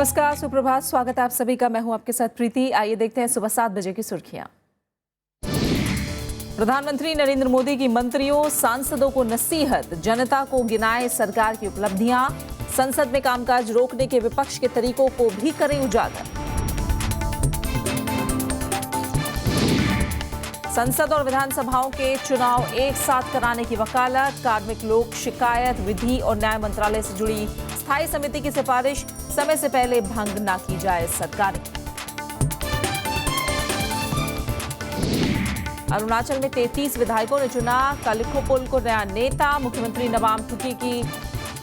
नमस्कार, सुप्रभात, स्वागत है आप सभी का। मैं हूं आपके साथ प्रीति। आइए देखते हैं सुबह 7 बजे की सुर्खियां। प्रधानमंत्री नरेंद्र मोदी की मंत्रियों सांसदों को नसीहत, जनता को गिनाए सरकार की उपलब्धियां, संसद में कामकाज रोकने के विपक्ष के तरीकों को भी करें उजागर। संसद और विधानसभाओं के चुनाव एक साथ कराने की वकालत, कार्मिक लोक शिकायत विधि और न्याय मंत्रालय से जुड़ी स्थायी समिति की सिफारिश, समय से पहले भंग न की जाए सरकारी। अरुणाचल में 33 विधायकों ने चुना कालिखोपुल को नया नेता, मुख्यमंत्री नबाम तुकी की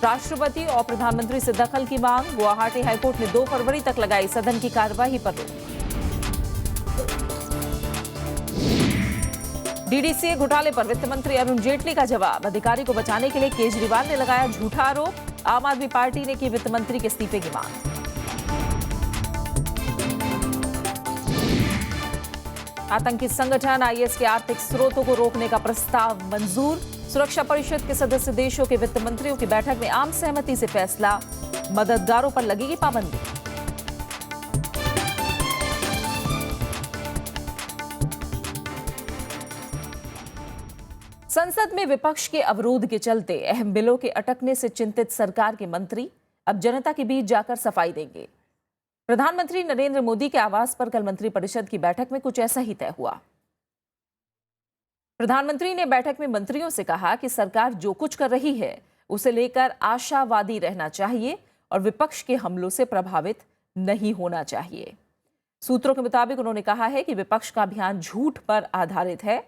राष्ट्रपति और प्रधानमंत्री से दखल की मांग। गुवाहाटी हाईकोर्ट ने 2 फरवरी तक लगाई सदन की कार्यवाही पर रोक। डीडीसीए घोटाले पर वित्त मंत्री अरुण जेटली का जवाब, अधिकारी को बचाने के लिए केजरीवाल ने लगाया झूठा आरोप। आम आदमी पार्टी ने की वित्त मंत्री के इस्तीफे की मांग। आतंकी संगठन आईएस के आर्थिक स्रोतों को रोकने का प्रस्ताव मंजूर, सुरक्षा परिषद के सदस्य देशों के वित्त मंत्रियों की बैठक में आम सहमति से फैसला, मददगारों पर लगेगी पाबंदी। संसद में विपक्ष के अवरोध के चलते अहम बिलों के अटकने से चिंतित सरकार के मंत्री अब जनता के बीच जाकर सफाई देंगे। प्रधानमंत्री नरेंद्र मोदी के आवास पर कल मंत्रिपरिषद की बैठक में कुछ ऐसा ही तय हुआ। प्रधानमंत्री ने बैठक में मंत्रियों से कहा कि सरकार जो कुछ कर रही है उसे लेकर आशावादी रहना चाहिए और विपक्ष के हमलों से प्रभावित नहीं होना चाहिए। सूत्रों के मुताबिक उन्होंने कहा है कि विपक्ष का अभियान झूठ पर आधारित है।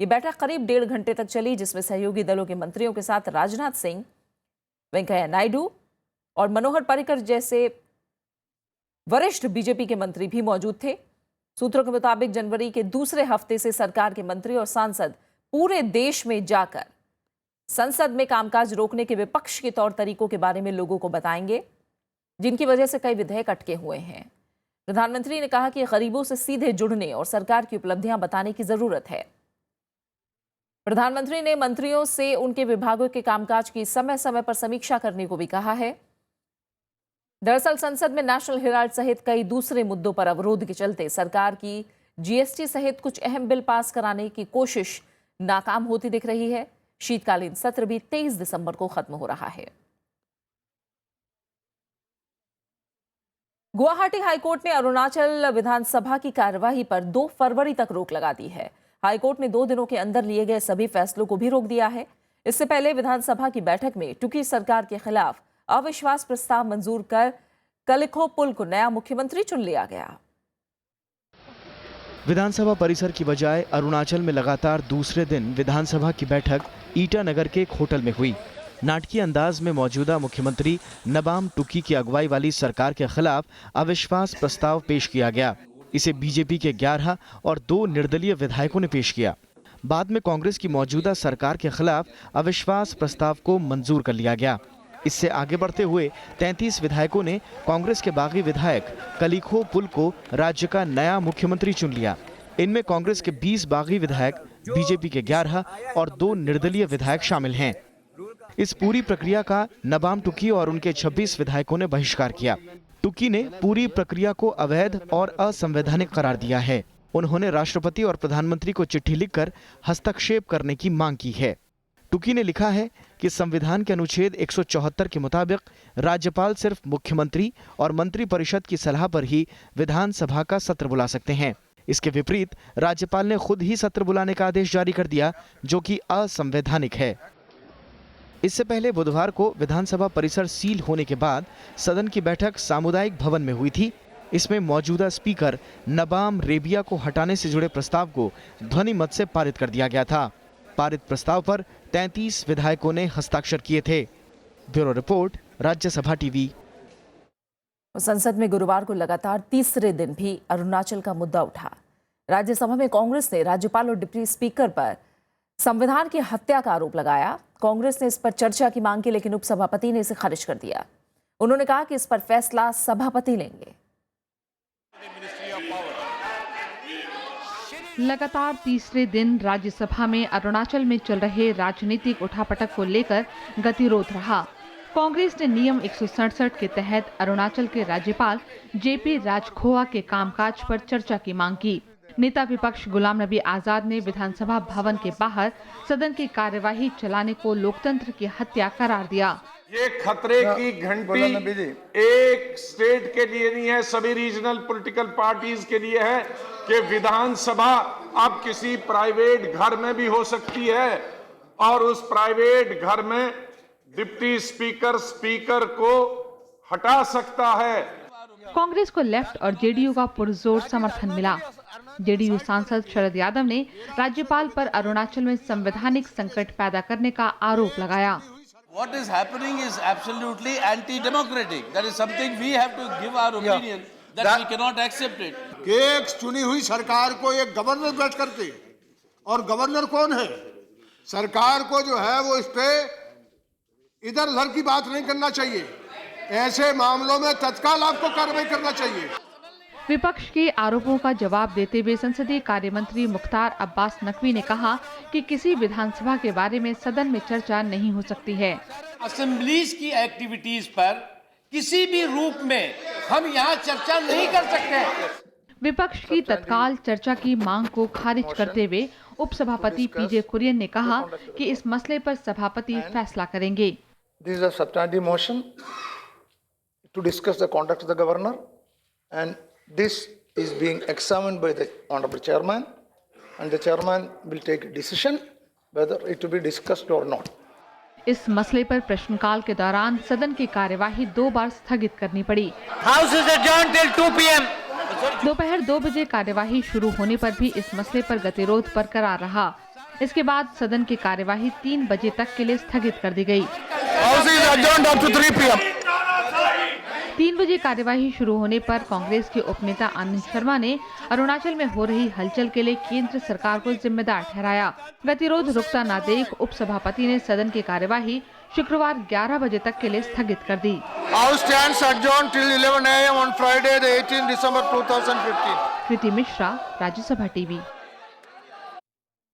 ये बैठक करीब 1.5 घंटे तक चली, जिसमें सहयोगी दलों के मंत्रियों के साथ राजनाथ सिंह, वेंकैया नायडू और मनोहर पर्रिकर जैसे वरिष्ठ बीजेपी के मंत्री भी मौजूद थे। सूत्रों के मुताबिक जनवरी के दूसरे हफ्ते से सरकार के मंत्री और सांसद पूरे देश में जाकर संसद में कामकाज रोकने के विपक्ष के तौर तरीकों के बारे में लोगों को बताएंगे, जिनकी वजह से कई विधेयक अटके हुए हैं। प्रधानमंत्री ने कहा कि गरीबों से सीधे जुड़ने और सरकार की उपलब्धियां बताने की जरूरत है। प्रधानमंत्री ने मंत्रियों से उनके विभागों के कामकाज की समय समय पर समीक्षा करने को भी कहा है। दरअसल संसद में नेशनल हेराल्ड सहित कई दूसरे मुद्दों पर अवरोध के चलते सरकार की जीएसटी सहित कुछ अहम बिल पास कराने की कोशिश नाकाम होती दिख रही है। शीतकालीन सत्र भी 23 दिसंबर को खत्म हो रहा है। गुवाहाटी हाईकोर्ट ने अरुणाचल विधानसभा की कार्यवाही पर 2 फरवरी तक रोक लगा दी है। हाईकोर्ट ने 2 दिनों के अंदर लिए गए सभी फैसलों को भी रोक दिया है। इससे पहले विधानसभा की बैठक में तुकी सरकार के खिलाफ अविश्वास प्रस्ताव मंजूर कर कालिखोपुल को नया मुख्यमंत्री चुन लिया गया। विधानसभा परिसर की बजाय अरुणाचल में लगातार दूसरे दिन विधानसभा की बैठक ईटानगर के एक होटल में हुई। नाटकीय अंदाज में मौजूदा मुख्यमंत्री नबाम तुकी की अगुवाई वाली सरकार के खिलाफ अविश्वास प्रस्ताव पेश किया गया। इसे बीजेपी के 11 और 2 निर्दलीय विधायकों ने पेश किया। बाद में कांग्रेस की मौजूदा सरकार के खिलाफ अविश्वास प्रस्ताव को मंजूर कर लिया गया। इससे आगे बढ़ते हुए 33 विधायकों ने कांग्रेस के बागी विधायक कालिखोपुल को राज्य का नया मुख्यमंत्री चुन लिया। इनमें कांग्रेस के 20 बागी विधायक, बीजेपी के 11 और 2 निर्दलीय विधायक शामिल हैं। इस पूरी प्रक्रिया का नबाम तुकी और उनके 26 विधायकों ने बहिष्कार किया। तुकी ने पूरी प्रक्रिया को अवैध और असंवैधानिक करार दिया है। उन्होंने राष्ट्रपति और प्रधानमंत्री को चिट्ठी लिखकर हस्तक्षेप करने की मांग की है। तुकी ने लिखा है कि संविधान के अनुच्छेद 174 के मुताबिक राज्यपाल सिर्फ मुख्यमंत्री और मंत्रिपरिषद की सलाह पर ही विधानसभा का सत्र बुला सकते हैं। इसके विपरीत राज्यपाल ने खुद ही सत्र बुलाने का आदेश जारी कर दिया, जो कि असंवैधानिक है। इससे पहले बुधवार को विधानसभा परिसर सील होने के बाद सदन की बैठक सामुदायिक भवन में हुई थी। इसमें मौजूदा स्पीकर नबाम रेबिया को हटाने से जुड़े प्रस्ताव को ध्वनि मत से पारित कर दिया गया था। पारित प्रस्ताव पर 33 विधायकों ने हस्ताक्षर किए थे। Bureau report, Rajya Sabha TV. संसद में गुरुवार को लगातार तीसरे दिन भी अरुणाचल का मुद्दा उठा। राज्यसभा में कांग्रेस ने राज्यपाल और डिप्टी स्पीकर पर संविधान की हत्या का आरोप लगाया। कांग्रेस ने इस पर चर्चा की मांग की, लेकिन उपसभापति ने इसे खारिज कर दिया। उन्होंने कहा कि इस पर फैसला सभापति लेंगे। लगातार तीसरे दिन राज्यसभा में अरुणाचल में चल रहे राजनीतिक उठापटक को लेकर गतिरोध रहा। कांग्रेस ने नियम 167 के तहत अरुणाचल के राज्यपाल जेपी राजखोआ के कामकाज पर चर्चा की मांग की। नेता विपक्ष गुलाम नबी आजाद ने विधानसभा भवन के बाहर सदन की कार्यवाही चलाने को लोकतंत्र की हत्या करार दिया। ये खतरे की घंटी एक स्टेट के लिए नहीं है, सभी रीजनल पॉलिटिकल पार्टीज के लिए है कि विधानसभा अब किसी प्राइवेट घर में भी हो सकती है और उस प्राइवेट घर में डिप्टी स्पीकर को हटा सकता है। कांग्रेस को लेफ्ट और जेडीयू का पुरजोर समर्थन मिला। जेडीयू सांसद शरद यादव ने राज्यपाल पर अरुणाचल में संवैधानिक संकट पैदा करने का आरोप लगाया। What is happening is absolutely anti-democratic. That is something we have to give our opinion that we cannot accept it. कि एक चुनी हुई सरकार को एक गवर्नर बैठ करके, और गवर्नर कौन है? सरकार को जो है वो इस पे इधर उधर की बात नहीं करना चाहिए। ऐसे मामलों में तत्काल आपको कार्रवाई करना चाहिए। विपक्ष के आरोपों का जवाब देते हुए संसदीय कार्य मंत्री मुख्तार अब्बास नकवी ने कहा कि किसी विधानसभा के बारे में सदन में चर्चा नहीं हो सकती है। असेंबलीज की एक्टिविटीज पर किसी भी रूप में हम यहाँ चर्चा नहीं कर सकते। विपक्ष की तत्काल चर्चा की मांग को खारिज करते हुए उपसभापति पीजे कुरियन ने कहा कि इस मसले पर सभापति फैसला करेंगे। This is a substantive motion to discuss the conduct of the governor, and this is being examined by the honorable chairman, and the chairman will take a decision whether it to be discussed or not. इस मसले पर प्रश्नकाल के दौरान सदन की कार्यवाही 2 बार स्थगित करनी पड़ी। House is adjourned till 2 p.m. दोपहर 2 बजे कार्यवाही शुरू होने पर भी इस मसले पर गतिरोध बरकरार रहा। इसके बाद सदन की कार्यवाही 3 बजे तक के लिए स्थगित कर दी गई। 3 बजे कार्यवाही शुरू होने पर कांग्रेस के उपनेता आनंद शर्मा ने अरुणाचल में हो रही हलचल के लिए केंद्र सरकार को जिम्मेदार ठहराया। गतिरोध रुकता न देख उपसभापति ने सदन की कार्यवाही शुक्रवार 11 बजे तक के लिए स्थगित कर दी। House stands adjourned till 11 a.m. on Friday, the 18th December 2015. Kriti Mishra, Rajya Sabha TV.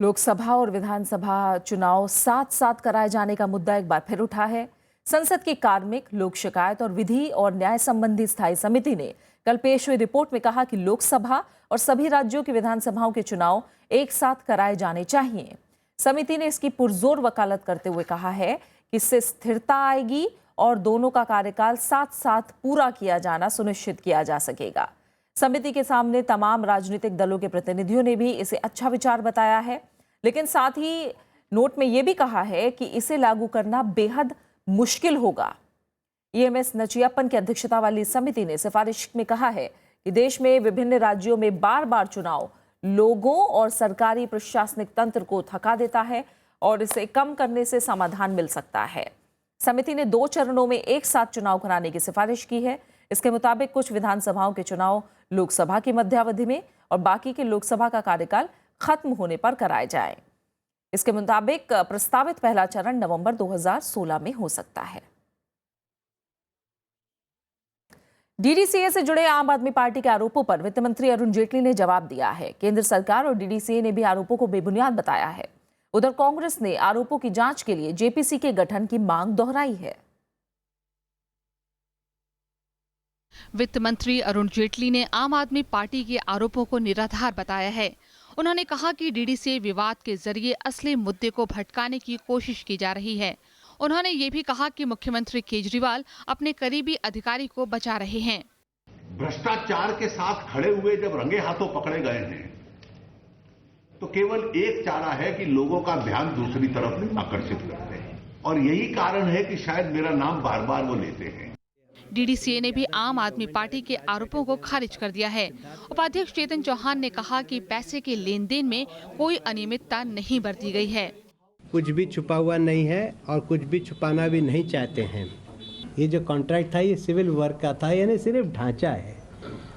Lok Sabha और विधानसभा चुनाव साथ साथ कराए जाने का मुद्दा एक बार फिर उठा है। संसद की कार्मिक, लोक शिकायत और विधि और न्याय संबंधी स्थायी समिति ने कल पेश हुई रिपोर्ट में कहा कि लोकसभा और सभी राज्यों की विधानसभाओं के चुनाव एक साथ कराए जाने चाहिए। समिति ने इसकी पुरजोर वकालत करते हुए कहा है कि इससे स्थिरता आएगी और दोनों का कार्यकाल साथ साथ पूरा किया जाना सुनिश्चित किया जा सकेगा। समिति के सामने तमाम राजनीतिक दलों के प्रतिनिधियों ने भी इसे अच्छा विचार बताया है, लेकिन साथ ही नोट में यह भी कहा है कि इसे लागू करना बेहद मुश्किल होगा। ईएमएस नचियप्पन की अध्यक्षता वाली समिति ने सिफारिश में कहा है कि देश में विभिन्न राज्यों में बार बार चुनाव लोगों और सरकारी प्रशासनिक तंत्र को थका देता है और इसे कम करने से समाधान मिल सकता है। समिति ने 2 चरणों में एक साथ चुनाव कराने की सिफारिश की है। इसके मुताबिक कुछ विधानसभाओं के चुनाव लोकसभा की मध्यावधि में और बाकी के लोकसभा का कार्यकाल खत्म होने पर कराए जाएं। इसके मुताबिक प्रस्तावित पहला चरण नवंबर 2016 में हो सकता है। डीडीसीए से जुड़े आम आदमी पार्टी के आरोपों पर वित्त मंत्री अरुण जेटली ने जवाब दिया है। केंद्र सरकार और डीडीसीए ने भी आरोपों को बेबुनियाद बताया है। उधर कांग्रेस ने आरोपों की जांच के लिए जेपीसी के गठन की मांग दोहराई है। वित्त मंत्री अरुण जेटली ने आम आदमी पार्टी के आरोपों को निराधार बताया है। उन्होंने कहा कि डीडीसीए विवाद के जरिए असली मुद्दे को भटकाने की कोशिश की जा रही है। उन्होंने ये भी कहा कि मुख्यमंत्री केजरीवाल अपने करीबी अधिकारी को बचा रहे हैं। भ्रष्टाचार के साथ खड़े हुए जब रंगे हाथों पकड़े गए हैं तो केवल एक चारा है कि लोगों का ध्यान दूसरी तरफ आकर्षित करते हैं, और यही कारण है कि शायद मेरा नाम बार बार वो लेते हैं। डीडीसीए ने भी आम आदमी पार्टी के आरोपों को खारिज कर दिया है। उपाध्यक्ष चेतन चौहान ने कहा कि पैसे के लेन देन में कोई अनियमितता नहीं बरती गई है। कुछ भी छुपा हुआ नहीं है और कुछ भी छुपाना भी नहीं चाहते हैं। ये जो कॉन्ट्रैक्ट था ये सिविल वर्क का था, यानी सिर्फ ढांचा है।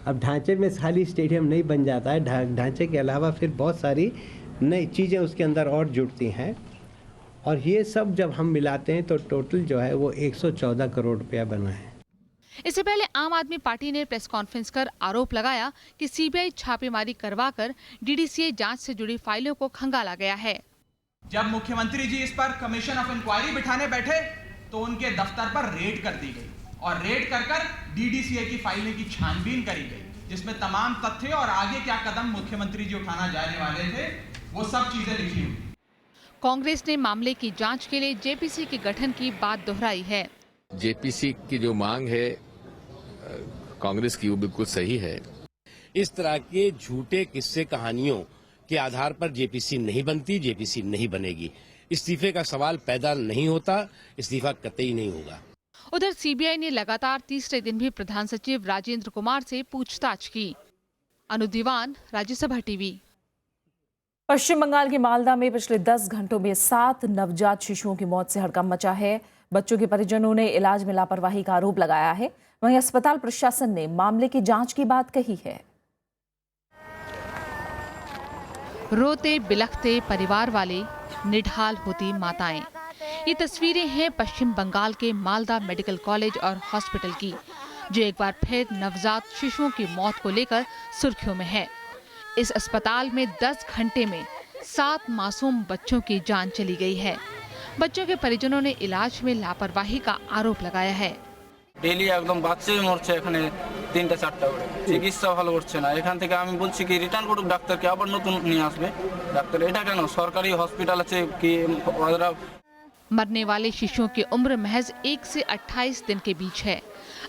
अब ढांचे में खाली स्टेडियम नहीं बन जाता है, ढांचे के अलावा फिर बहुत सारी नई चीज़ें उसके अंदर और जुड़ती हैं, और ये सब जब हम मिलाते हैं तो टोटल जो है वो 114 करोड़ रुपया बना है। इससे पहले आम आदमी पार्टी ने प्रेस कॉन्फ्रेंस कर आरोप लगाया कि सीबीआई छापेमारी करवाकर डीडीसीए जांच से जुड़ी फाइलों को खंगाला गया है। जब मुख्यमंत्री जी इस पर कमीशन ऑफ इंक्वायरी बिठाने बैठे तो उनके दफ्तर पर रेड कर दी गई और रेड कर डीडीसीए की फाइलें की छानबीन करी गई, जिसमें तमाम तथ्य और आगे क्या कदम मुख्यमंत्री जी उठाना जाने वाले थे वो सब चीजें लिखी हुई। कांग्रेस ने मामले की जांच के लिए जेपीसी के गठन की बात दोहराई है। जेपीसी की जो मांग है कांग्रेस की, वो बिल्कुल सही है। इस तरह के झूठे किस्से कहानियों के आधार पर जेपीसी नहीं बनती, जेपीसी नहीं बनेगी। इस्तीफे का सवाल पैदा नहीं होता, इस्तीफा कतई नहीं होगा। उधर सीबीआई ने लगातार तीसरे दिन भी प्रधान सचिव राजेंद्र कुमार से पूछताछ की। अनु दीवान, राज्यसभा टीवी। पश्चिम बंगाल के मालदा में पिछले 10 घंटों में 7 नवजात शिशुओं की मौत से हड़कंप मचा है। बच्चों के परिजनों ने इलाज में लापरवाही का आरोप लगाया है। वहीं अस्पताल प्रशासन ने मामले की जांच की बात कही है। रोते बिलखते परिवार वाले, निढाल होती माताएं। ये तस्वीरें हैं पश्चिम बंगाल के मालदा मेडिकल कॉलेज और हॉस्पिटल की, जो एक बार फिर नवजात शिशुओं की मौत को लेकर सुर्खियों में है। इस अस्पताल में 10 घंटे में 7 मासूम बच्चों की जान चली गई है। बच्चों के परिजनों ने इलाज में लापरवाही का आरोप लगाया है। डेली एकदम বাচ্চাই মরছে এখানে 3-4টা করে চিকিৎসা ভালো হচ্ছে না। এখান থেকে আমি বলছি কি রিটার্ন করুক ডাক্তারকে, আবার নতুন নিয়ে আসবে ডাক্তার। এটা কেন সরকারি হসপিটাল আছে কি ওরা। मरने वाले शिशुओं की उम्र महज 1 से 28 दिन के बीच है।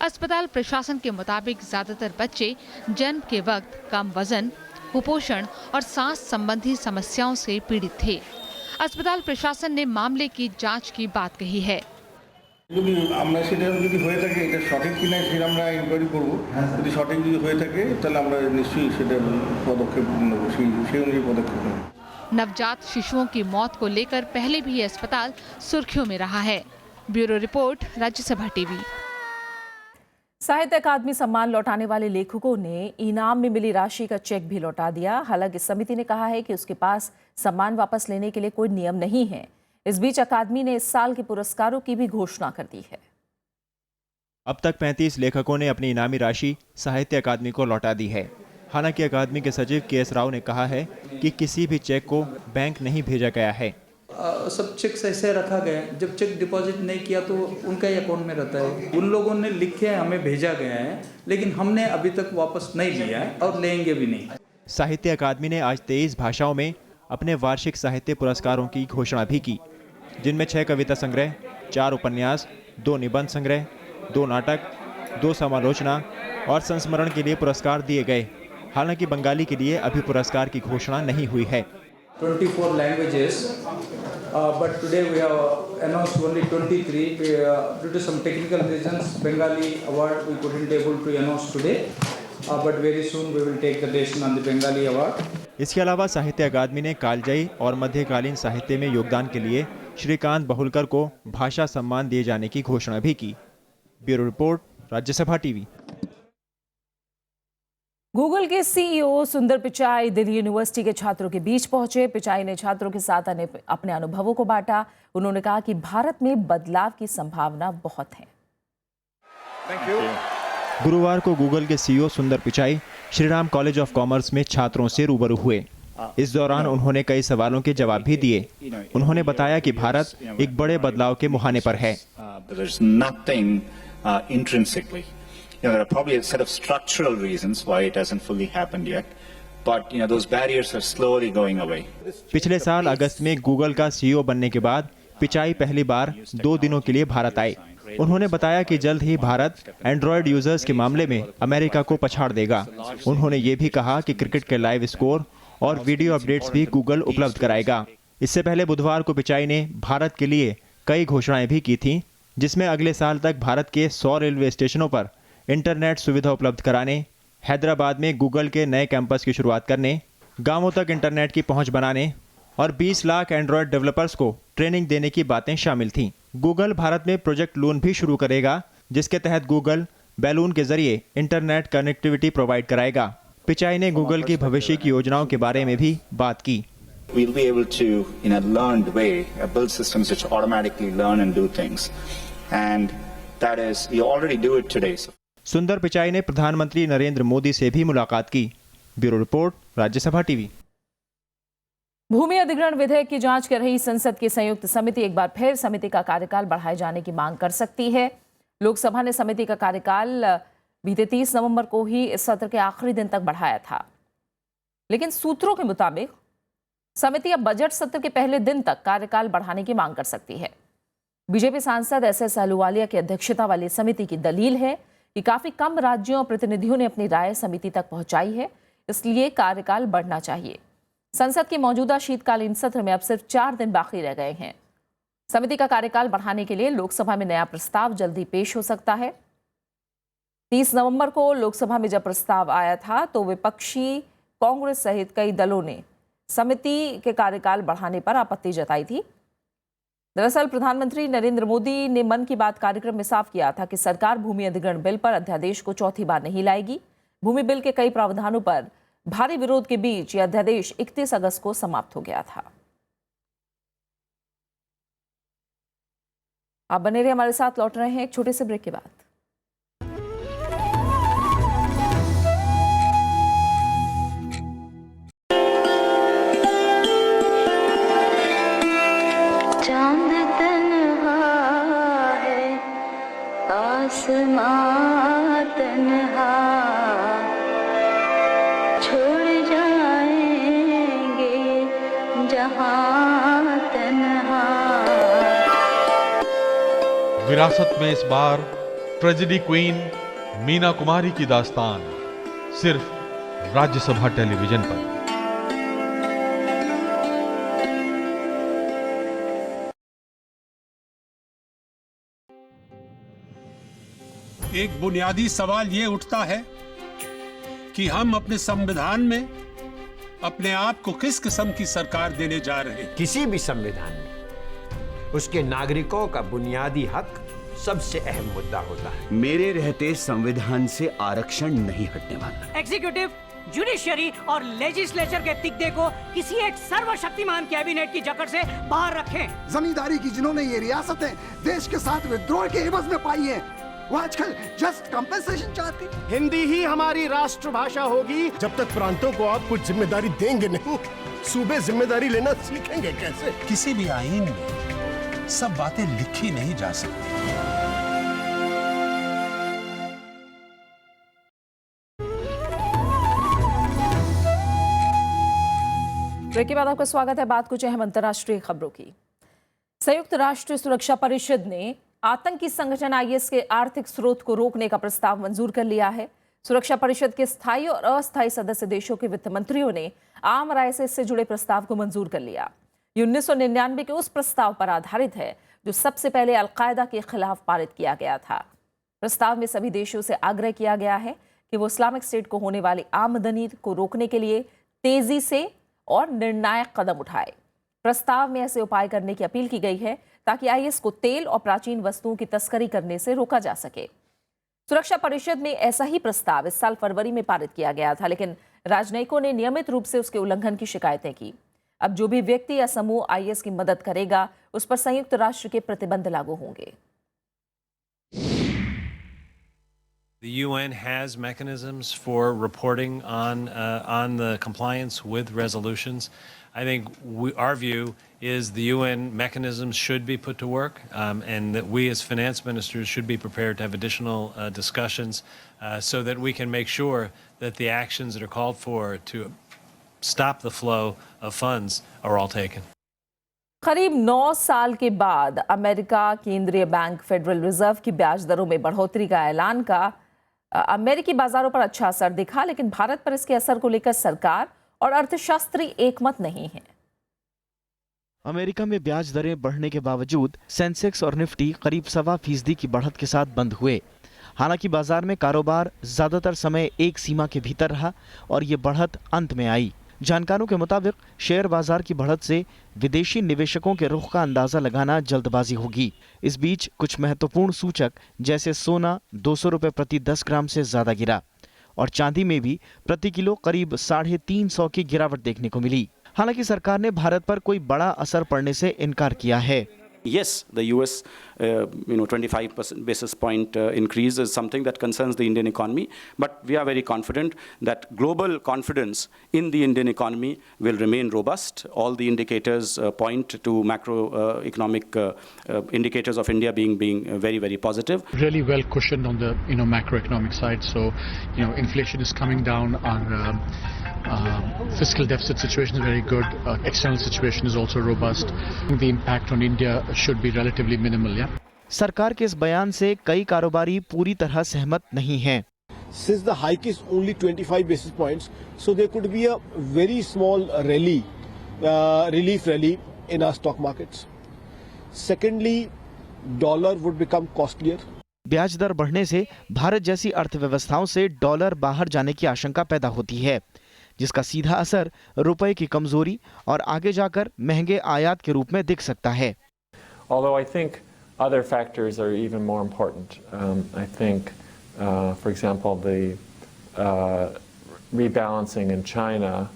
अस्पताल प्रशासन के मुताबिक ज्यादातर बच्चे जन्म के वक्त कम वजन, कुपोषण और सांस संबंधी समस्याओं से पीड़ित थे। अस्पताल प्रशासन ने मामले की जांच की बात कही है। যদি আমরা সেটা যদি হয়ে থাকে এটা সঠিক কিনা সেটা আমরা ইনকোয়ারি করব। যদি সঠিক যদি হয়ে থাকে তাহলে আমরা নিশ্চয়ই সেটা পদক্ষেপ নেব, সেই অনুযায়ী পদক্ষেপ নেব। नवजात शिशुओं की मौत को लेकर पहले भी ये अस्पताल सुर्खियों में रहा है। Bureau report, Rajya Sabha TV. साहित्य अकादमी सम्मान लौटाने वाले लेखकों ने इनाम में मिली राशि का चेक भी लौटा दिया। हालांकि समिति ने कहा है कि उसके पास सम्मान वापस लेने के लिए कोई नियम नहीं है। इस बीच अकादमी ने इस साल के पुरस्कारों की भी घोषणा कर दी है। अब तक 35 लेखकों ने अपनी इनामी राशि साहित्य अकादमी को लौटा दी है। हालांकि अकादमी के सचिव के.एस. राव ने कहा है कि किसी भी चेक को बैंक नहीं भेजा गया है। सब चेक ऐसे रखा गया है। जब चेक डिपॉजिट नहीं किया तो उनका ही अकाउंट में रहता है। उन लोगों ने लिखे हमें भेजा गया है, लेकिन हमने अभी तक वापस नहीं लिया है और लेंगे भी नहीं। साहित्य अकादमी ने आज 23 भाषाओं में अपने वार्षिक साहित्य पुरस्कारों की घोषणा भी की, जिनमें 6 कविता संग्रह, 4 उपन्यास, 2 निबंध संग्रह, 2 नाटक, 2 समालोचना और संस्मरण के लिए पुरस्कार दिए गए। हालांकि बंगाली के लिए अभी पुरस्कार की घोषणा नहीं हुई है। 24 languages, but today we have announced only 23 due to some technical reasons. Bengali award we couldn't able to announce today, but very soon we will take the decision on the Bengali award. इसके अलावा साहित्य अकादमी ने कालजयी और मध्यकालीन साहित्य में योगदान के लिए श्रीकांत बहुलकर को भाषा सम्मान दिए जाने की घोषणा भी की। Bureau report, Rajya Sabha TV. Google के सीईओ सुंदर पिचाई दिल्ली यूनिवर्सिटी के छात्रों के बीच पहुंचे। पिचाई ने छात्रों के साथ अपने अनुभवों को बांटा। उन्होंने कहा कि भारत में बदलाव की संभावना बहुत है। गुरुवार को गूगल के सीईओ सुंदर Pichai Shriram college of commerce में छात्रों से रूबरू हुए। इस दौरान उन्होंने कई सवालों के जवाब भी दिए। उन्होंने बताया कि भारत एक बड़े बदलाव के मुहाने पर है। There are probably a set of structural reasons why it hasn't fully happened yet, but those barriers are slowly going away. पिछले साल अगस्त में गूगल का सीईओ बनने के बाद पिचाई पहली बार 2 दिनों के लिए भारत आए। उन्होंने बताया कि जल्द ही भारत एंड्रॉयड यूजर्स के मामले में अमेरिका को पछाड़ देगा। उन्होंने ये भी कहा कि क्रिकेट के लाइव स्कोर और वीडियो अपडेट्स भी गूगल उपलब्ध कराएगा। इससे पहले बुधवार को पिचाई ने भारत के लिए कई घोषणाएं भी की थी, जिसमें अगले साल तक भारत के 100 रेलवे स्टेशनों पर इंटरनेट सुविधा उपलब्ध कराने, हैदराबाद में गूगल के नए कैंपस की शुरुआत करने, गांवों तक इंटरनेट की पहुंच बनाने और 20 लाख एंड्रॉयड डेवलपर्स को ट्रेनिंग देने की बातें शामिल थीं। गूगल भारत में प्रोजेक्ट लून भी शुरू करेगा, जिसके तहत गूगल बैलून के जरिए इंटरनेट कनेक्टिविटी प्रोवाइड कराएगा। पिचाई ने गूगल की भविष्य की योजनाओं के बारे में भी बात की। We'll be able to, in a learned way, build systems which automatically learn and do things, and that is, we already do it today. सुंदर पिचाई ने प्रधानमंत्री नरेंद्र मोदी से भी मुलाकात की। Bureau report, Rajya Sabha TV. भूमि अधिग्रहण विधेयक की जांच कर रही संसद की संयुक्त समिति एक बार फिर समिति का कार्यकाल बढ़ाए जाने की मांग कर सकती है। लोकसभा ने समिति का कार्यकाल बीते 30 नवंबर को ही इस सत्र के आखिरी दिन तक बढ़ाया था, लेकिन सूत्रों के मुताबिक समिति अब बजट सत्र के पहले दिन तक कार्यकाल बढ़ाने की मांग कर सकती है। बीजेपी सांसद एस अहलूवालिया की अध्यक्षता वाली समिति की दलील है कि काफी कम राज्यों और प्रतिनिधियों ने अपनी राय समिति तक पहुंचाई है, इसलिए कार्यकाल बढ़ना चाहिए। संसद के मौजूदा शीतकालीन सत्र में अब सिर्फ 4 दिन बाकी रह गए हैं। समिति का कार्यकाल बढ़ाने के लिए लोकसभा में नया प्रस्ताव जल्दी पेश हो सकता है। 30 नवंबर को लोकसभा में जब प्रस्ताव आया था तो विपक्षी कांग्रेस सहित कई दलों ने समिति के कार्यकाल बढ़ाने पर आपत्ति जताई थी। दरअसल प्रधानमंत्री नरेंद्र मोदी ने मन की बात कार्यक्रम में साफ किया था कि सरकार भूमि अधिग्रहण बिल पर अध्यादेश को चौथी बार नहीं लाएगी। भूमि बिल के कई प्रावधानों पर भारी विरोध के बीच यह अध्यादेश 31 अगस्त को समाप्त हो गया था। आप बने रहिए हमारे साथ, लौट रहे हैं एक छोटे से ब्रेक के बाद। चांद तन्हा है, आसमां तन्हा, छोड़ जाएंगे जहां तन्हा। विरासत में इस बार ट्रेजेडी क्वीन मीना कुमारी की दास्तान सिर्फ राज्यसभा टेलीविजन पर। एक बुनियादी सवाल ये उठता है कि हम अपने संविधान में अपने आप को किस किस्म की सरकार देने जा रहे हैं। किसी भी संविधान में उसके नागरिकों का बुनियादी हक सबसे अहम मुद्दा होता है। मेरे रहते संविधान से आरक्षण नहीं हटने वाला। एग्जीक्यूटिव, जुडिशियरी और लेजिस्लेचर के तिगड़े को किसी एक सर्वशक्तिमान कैबिनेट की जकड़ से बाहर रखें। जमींदारी की जिन्होंने ये रियासतें देश के साथ विद्रोह के एवज में पाई हैं, वो आजकल जस्ट कंपेंसेशन चाहती। हिंदी ही हमारी राष्ट्रभाषा होगी। जब तक प्रांतों को आप कुछ जिम्मेदारी देंगे नहीं, सूबे जिम्मेदारी लेना सीखेंगे कैसे? किसी भी आईन में सब बातें लिखी नहीं जा सकती। ब्रेक के बाद आपका स्वागत है। बात कुछ अहम अंतर्राष्ट्रीय खबरों की। संयुक्त राष्ट्र सुरक्षा परिषद ने आतंकी संगठन आईएस के आर्थिक स्रोत को रोकने का प्रस्ताव मंजूर कर लिया है। सुरक्षा परिषद के स्थायी और अस्थायी सदस्य देशों के वित्त मंत्रियों ने आम राय से इससे जुड़े प्रस्ताव को मंजूर कर लिया। ये 1999 के उस प्रस्ताव पर आधारित है जो सबसे पहले अलकायदा के खिलाफ पारित किया गया था। प्रस्ताव में सभी देशों से आग्रह किया गया है कि वो इस्लामिक स्टेट को होने वाली आमदनी को रोकने के लिए तेजी से और निर्णायक कदम उठाए। प्रस्ताव में ऐसे उपाय करने की अपील की गई है ताकि आईएस को तेल और प्राचीन वस्तुओं की तस्करी करने से रोका जा सके। सुरक्षा परिषद में ऐसा ही प्रस्ताव इस साल फरवरी में पारित किया गया था, लेकिन राजनयिकों ने नियमित रूप से उसके उल्लंघन की शिकायतें की। अब जो भी व्यक्ति या समूह आईएस की मदद करेगा उस पर संयुक्त राष्ट्र के प्रतिबंध लागू होंगे। The UN has mechanisms for reporting on the compliance with resolutions. I think our view is the UN mechanisms should be put to work, and that we as finance ministers should be prepared to have additional discussions so that we can make sure that the actions that are called for to stop the flow of funds are all taken. करीब 9 साल के बाद America केंद्रीय bank federal reserve की ब्याज दरों में बढ़ोतरी का ऐलान का अमेरिकी बाजारों पर अच्छा असर दिखा, लेकिन भारत पर इसके असर को लेकर सरकार और अर्थशास्त्री एकमत नहीं है। अमेरिका में ब्याज दरें बढ़ने के बावजूद सेंसेक्स और निफ्टी करीब 1.25% की बढ़त के साथ बंद हुए। हालांकि बाजार में कारोबार ज्यादातर समय एक सीमा के भीतर रहा और ये बढ़त अंत में आई। जानकारों के मुताबिक शेयर बाजार की बढ़त से विदेशी निवेशकों के रुख का अंदाजा लगाना जल्दबाजी होगी। इस बीच कुछ महत्वपूर्ण सूचक जैसे सोना 200 रुपए प्रति 10 ग्राम से ज्यादा गिरा और चांदी में भी प्रति किलो करीब 350 की गिरावट देखने को मिली। हालांकि सरकार ने भारत पर कोई बड़ा असर पड़ने से इनकार किया है। Yes, the US, 25% basis point increase is something that concerns the Indian economy, but we are very confident that global confidence in the Indian economy will remain robust. All the indicators point to macroeconomic indicators of India being very, very positive. Really well cushioned on the macroeconomic side, so inflation is coming down. Our fiscal deficit situation is very good. External situation is also robust. The impact on India should be relatively minimal. Yeah. सरकार के इस बयान से कई कारोबारी पूरी तरह सहमत नहीं हैं। Since the hike is only 25 basis points, so there could be a very small rally, relief rally in our stock markets. Secondly, dollar would become costlier. ब्याज दर बढ़ने से भारत जैसी अर्थव्यवस्थाओं से डॉलर बाहर जाने की आशंका पैदा होती है, जिसका सीधा असर रुपए की कमजोरी और आगे जाकर महंगे आयात के रूप में दिख सकता है। Although I think other factors are even more important. I think, for example, the rebalancing in China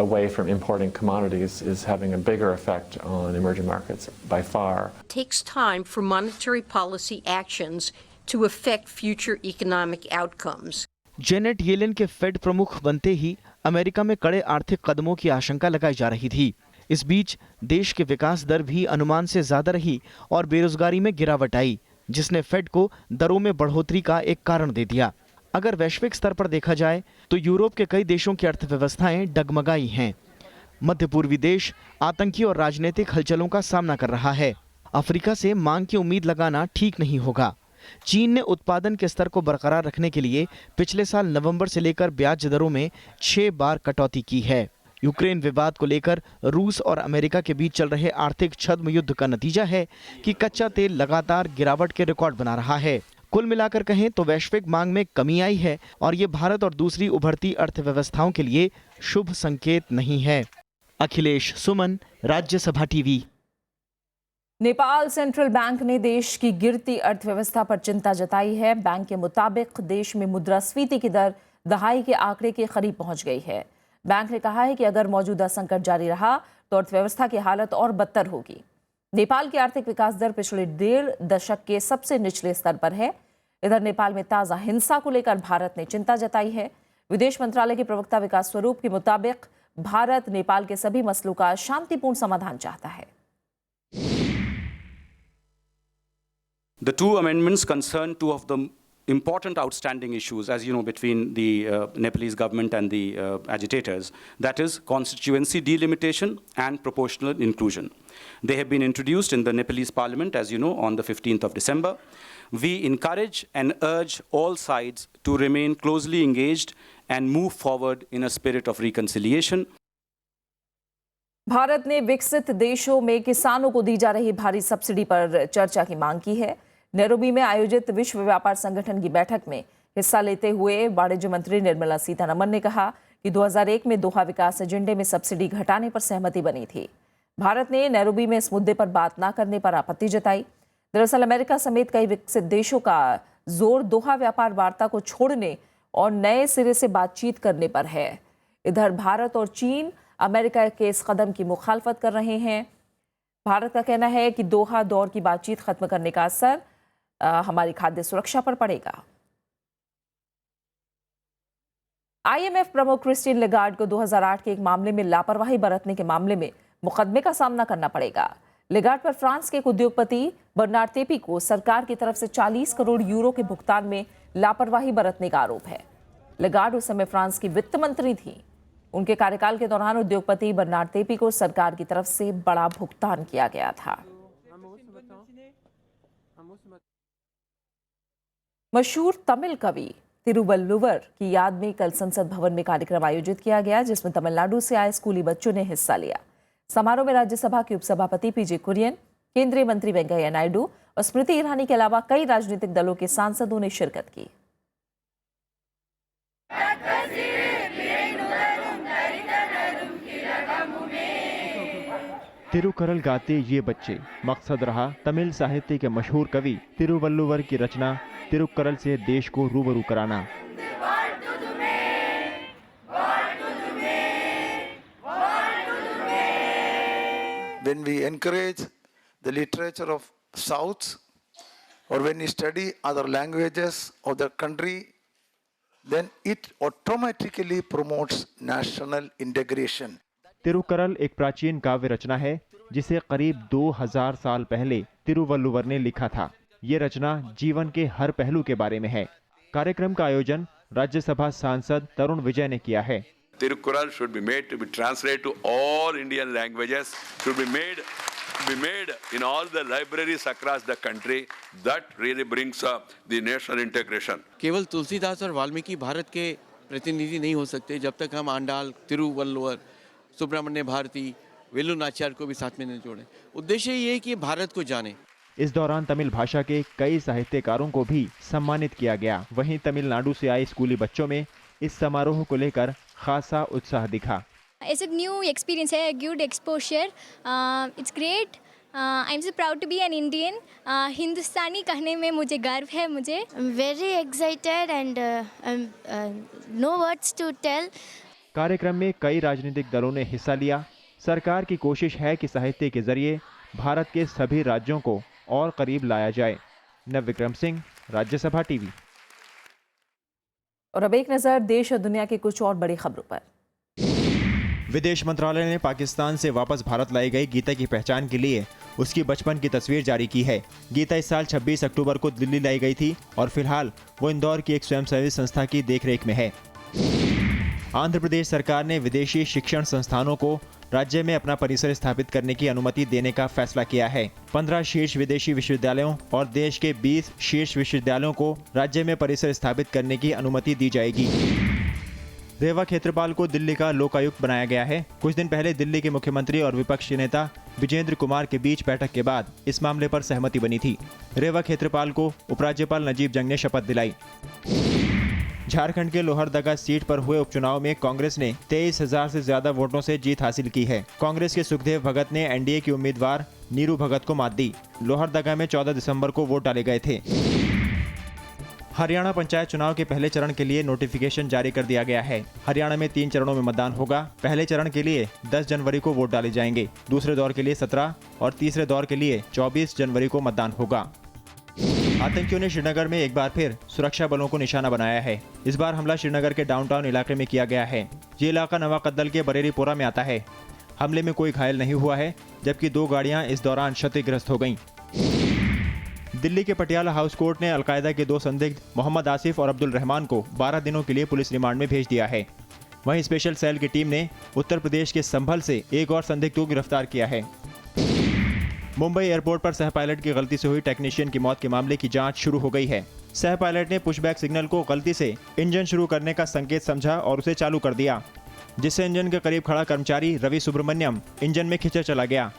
away from importing commodities is having a bigger effect on emerging markets by far. It takes time for monetary policy actions to affect future economic outcomes. Janet Yellen के fade प्रमुख बनते ही America में कड़े आर्थिक कदमों की आशंका लगाई जा रही थी। इस बीच देश के विकास दर भी अनुमान से ज्यादा रही और बेरोजगारी में गिरावट आई, जिसने फेड को दरों में बढ़ोतरी का एक कारण दे दिया। अगर वैश्विक स्तर पर देखा जाए तो यूरोप के कई देशों की अर्थव्यवस्थाएं डगमगाई हैं। मध्य पूर्वी देश आतंकी और राजनीतिक हलचलों का सामना कर रहा है। अफ्रीका से मांग की उम्मीद लगाना ठीक नहीं होगा। चीन ने उत्पादन के स्तर को बरकरार रखने के लिए पिछले साल नवंबर से लेकर ब्याज दरों में 6 बार कटौती की है। यूक्रेन विवाद को लेकर रूस और अमेरिका के बीच चल रहे आर्थिक छद्म युद्ध का नतीजा है कि कच्चा तेल लगातार गिरावट के रिकॉर्ड बना रहा है। कुल मिलाकर कहें तो वैश्विक मांग में कमी आई है और ये भारत और दूसरी उभरती अर्थव्यवस्थाओं के लिए शुभ संकेत नहीं है। Akhilesh Suman, Rajya Sabha TV. Nepal central bank ने देश की गिरती अर्थव्यवस्था पर चिंता जताई है। बैंक के मुताबिक देश में मुद्रास्फीति की दर दहाई के आंकड़े के करीब पहुंच गई है। बैंक ने कहा है कि अगर मौजूदा संकट जारी रहा तो अर्थव्यवस्था की हालत और बदतर होगी। नेपाल की आर्थिक विकास दर पिछले 1.5 दशक के सबसे निचले स्तर पर है। इधर नेपाल में ताजा हिंसा को लेकर भारत ने चिंता जताई है। विदेश मंत्रालय के प्रवक्ता विकास स्वरूप के मुताबिक भारत नेपाल के सभी मसलों का शांतिपूर्ण समाधान चाहता है। The two amendments concern two of the important outstanding issues, as you know, between the Nepalese government and the agitators. That is constituency delimitation and proportional inclusion. They have been introduced in the Nepalese parliament, as you know, on the 15th of December. We encourage and urge all sides to remain closely engaged and move forward in a spirit of reconciliation. Bharat ने विकसित देशों में किसानों को दी जा रही भारी subsidy पर चर्चा की मांग की है। नैरोबी में आयोजित विश्व व्यापार संगठन की बैठक में हिस्सा लेते हुए वाणिज्य मंत्री निर्मला सीतारमण ने कहा कि 2001 में दोहा विकास एजेंडे में सब्सिडी घटाने पर सहमति बनी थी। भारत ने नैरोबी में इस मुद्दे पर बात न करने पर आपत्ति जताई। दरअसल अमेरिका समेत कई विकसित देशों का जोर दोहा व्यापार वार्ता को छोड़ने और नए सिरे से बातचीत करने पर है। इधर भारत और चीन अमेरिका के इस कदम की मुखालफत कर रहे हैं। भारत का कहना है कि दोहा दौर की बातचीत खत्म करने का असर हमारी खाद्य सुरक्षा पर पड़ेगा। आईएमएफ प्रमुख क्रिस्टीन लेगार्ड को 2008 के एक मामले में लापरवाही बरतने के मामले में मुकदमे का सामना करना पड़ेगा। लेगार्ड पर फ्रांस के एक उद्योगपति बर्नार्ड टेपी को सरकार की तरफ से 40 करोड़ यूरो के भुगतान में लापरवाही बरतने का आरोप है। लेगार्ड उस समय फ्रांस की वित्त मंत्री थी। उनके कार्यकाल के दौरान उद्योगपति बर्नार्ड टेपी को सरकार की तरफ से बड़ा भुगतान किया गया था। मशहूर तमिल कवि तिरुवल्लुवर की याद में कल संसद भवन में कार्यक्रम आयोजित किया गया, जिसमें तमिलनाडु से आए स्कूली बच्चों ने हिस्सा लिया। समारोह में राज्यसभा के उपसभापति पीजे कुरियन, केंद्रीय मंत्री वेंकैया नायडू और स्मृति ईरानी के अलावा कई राजनीतिक दलों के सांसदों ने शिरकत की। तिरुकरल गाते ये बच्चे मकसद रहा तमिल साहित्य के मशहूर कवि तिरुवल्लुवर की रचना तिरुकरल से देश को रूबरू कराना। When we encourage the literature of South, or when you study other languages of the country, then it automatically promotes national integration. तिरुकरल एक प्राचीन काव्य रचना है जिसे करीब 2000 साल पहले तिरुवल्लुवर ने लिखा था। ये रचना जीवन के हर पहलू के बारे में है। कार्यक्रम का आयोजन राज्यसभा सांसद तरुण विजय ने किया है। Tirukkural should be made to be translated to all Indian languages, should be made in all the libraries across the country. That really brings up the national integration. केवल तुलसीदास और वाल्मीकि भारत के प्रतिनिधि नहीं हो सकते जब तक हम आंडाल, तिरुवल्लुवर, सुब्रमण्य भारती, वेलु नाचियार को भी साथ में न जोड़ें। उद्देश्य ये है कि भारत को जाने। इस दौरान तमिल भाषा के कई साहित्यकारों को भी सम्मानित किया गया। वहीं तमिलनाडु से आए स्कूली बच्चों में इस समारोह को लेकर खासा उत्साह दिखा। It's a new experience, a good exposure. It's great. I'm so proud to be an Indian. हिंदुस्तानी कहने में मुझे गर्व है। मुझे very excited and no words to tell. कार्यक्रम में कई राजनीतिक दलों ने हिस्सा लिया। सरकार की कोशिश है कि साहित्य के जरिए भारत के सभी राज्यों को और करीब लाया जाए। नवविक्रम सिंह, राज्यसभा टीवी। और अब एक नजर देश और दुनिया की कुछ और बड़ी खबरों पर। विदेश मंत्रालय ने पाकिस्तान से वापस भारत लाई गई गीता की पहचान के लिए उसकी बचपन की तस्वीर जारी की है। गीता इस साल 26 अक्टूबर को दिल्ली लाई गई थी और फिलहाल वो इंदौर की एक स्वयंसेवी संस्था की देखरेख में है। आंध्र प्रदेश सरकार ने विदेशी शिक्षण संस्थानों को राज्य में अपना परिसर स्थापित करने की अनुमति देने का फैसला किया है। 15 शीर्ष विदेशी विश्वविद्यालयों और देश के 20 शीर्ष विश्वविद्यालयों को राज्य में परिसर स्थापित करने की अनुमति दी जाएगी। रेवा खेत्रपाल को दिल्ली का लोकायुक्त बनाया गया है। कुछ दिन पहले दिल्ली के मुख्यमंत्री और विपक्षी नेता विजेंद्र कुमार के बीच बैठक के बाद इस मामले पर सहमति बनी थी। रेवा खेत्रपाल को उपराज्यपाल नजीब जंग ने शपथ दिलाई। झारखंड के लोहरदगा सीट पर हुए उपचुनाव में कांग्रेस ने 23,000 से ज्यादा वोटों से जीत हासिल की है। कांग्रेस के सुखदेव भगत ने एनडीए की उम्मीदवार नीरू भगत को मात दी। लोहरदगा में 14 दिसंबर को वोट डाले गए थे। हरियाणा पंचायत चुनाव के पहले चरण के लिए नोटिफिकेशन जारी कर दिया गया है। हरियाणा में 3 चरणों में मतदान होगा। पहले चरण के लिए 10 जनवरी को वोट डाले जाएंगे। दूसरे दौर के लिए 17 और तीसरे दौर के लिए 24 जनवरी को मतदान होगा। आतंकियों ने श्रीनगर में एक बार फिर सुरक्षा बलों को निशाना बनाया है। इस बार हमला श्रीनगर के डाउनटाउन इलाके में किया गया है। ये इलाका नवाकद्दल के बरेरीपोरा में आता है। हमले में कोई घायल नहीं हुआ है, जबकि 2 गाड़ियां इस दौरान क्षतिग्रस्त हो गईं। दिल्ली के पटियाला हाउस कोर्ट ने अलकायदा के 2 संदिग्ध मोहम्मद आसिफ और अब्दुल रहमान को 12 दिनों के लिए पुलिस रिमांड में भेज दिया है। वहीं स्पेशल सेल की टीम ने उत्तर प्रदेश के संभल से एक और संदिग्ध को गिरफ्तार किया है। मुंबई एयरपोर्ट पर सह पायलट की गलती से हुई टेक्नीशियन की मौत के मामले की जांच शुरू हो गई है। सह पायलट ने पुशबैक सिग्नल को गलती से इंजन शुरू करने का संकेत समझा और उसे चालू कर दिया, जिससे इंजन के करीब खड़ा कर्मचारी रवि सुब्रमण्यम इंजन में खिंचा चला गया।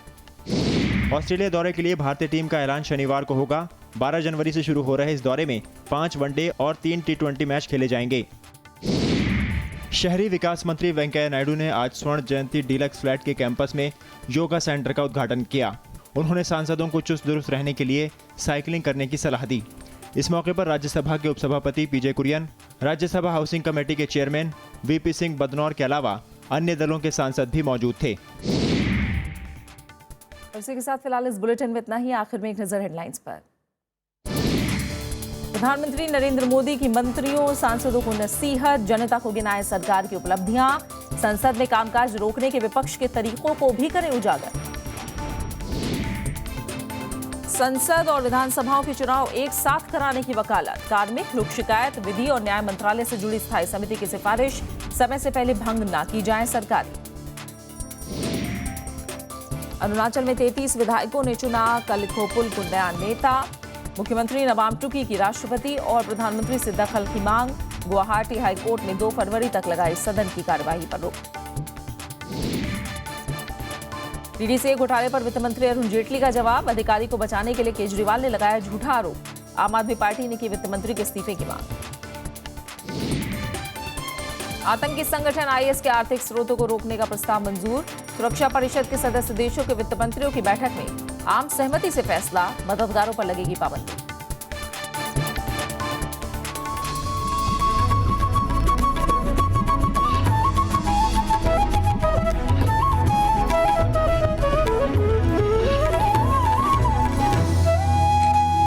ऑस्ट्रेलिया दौरे के लिए भारतीय टीम का ऐलान शनिवार को होगा। 12 जनवरी से शुरू हो रहे इस दौरे में 5 वनडे और 3 T20 मैच खेले जाएंगे। शहरी विकास मंत्री वेंकैया नायडू ने आज स्वर्ण जयंती डीलक्स फ्लैट के कैंपस में योगा सेंटर का उद्घाटन किया। उन्होंने सांसदों को चुस्त दुरुस्त रहने के लिए साइकिलिंग करने की सलाह दी। इस मौके पर राज्यसभा के उपसभापति पीजे कुरियन, राज्यसभा हाउसिंग कमेटी के चेयरमैन वीपी सिंह बदनौर के अलावा अन्य दलों के सांसद भी मौजूद थे। इसी के साथ फिलहाल इस बुलेटिन में इतना ही। आखिर में एक नजर हेडलाइंस पर। प्रधानमंत्री नरेंद्र मोदी की मंत्रियों सांसदों को नसीहत, जनता को गिनाए सरकार की उपलब्धियां, संसद में कामकाज रोकने के विपक्ष के तरीकों को भी करें उजागर। संसद और विधानसभाओं के चुनाव एक साथ कराने की वकालत, कार्मिक लोक शिकायत, विधि और न्याय मंत्रालय से जुड़ी स्थायी समिति की सिफारिश, समय से पहले भंग न की जाए सरकारी। अरुणाचल में 33 विधायकों ने चुना कलिखोपुल को नया नेता। मुख्यमंत्री नबाम टुकी की राष्ट्रपति और प्रधानमंत्री से दखल की मांग। गुवाहाटी हाईकोर्ट ने 2 फरवरी तक लगाई सदन की कार्यवाही पर रोक। डीडीसी घोटाले पर वित्त मंत्री अरुण जेटली का जवाब, अधिकारी को बचाने के लिए केजरीवाल ने लगाया झूठा आरोप। आम आदमी पार्टी ने की वित्त मंत्री के इस्तीफे की मांग। आतंकी संगठन आईएस के आर्थिक स्रोतों को रोकने का प्रस्ताव मंजूर। सुरक्षा परिषद के सदस्य देशों के वित्त मंत्रियों की बैठक में आम सहमति से फैसला, मददगारों पर लगेगी पाबंदी।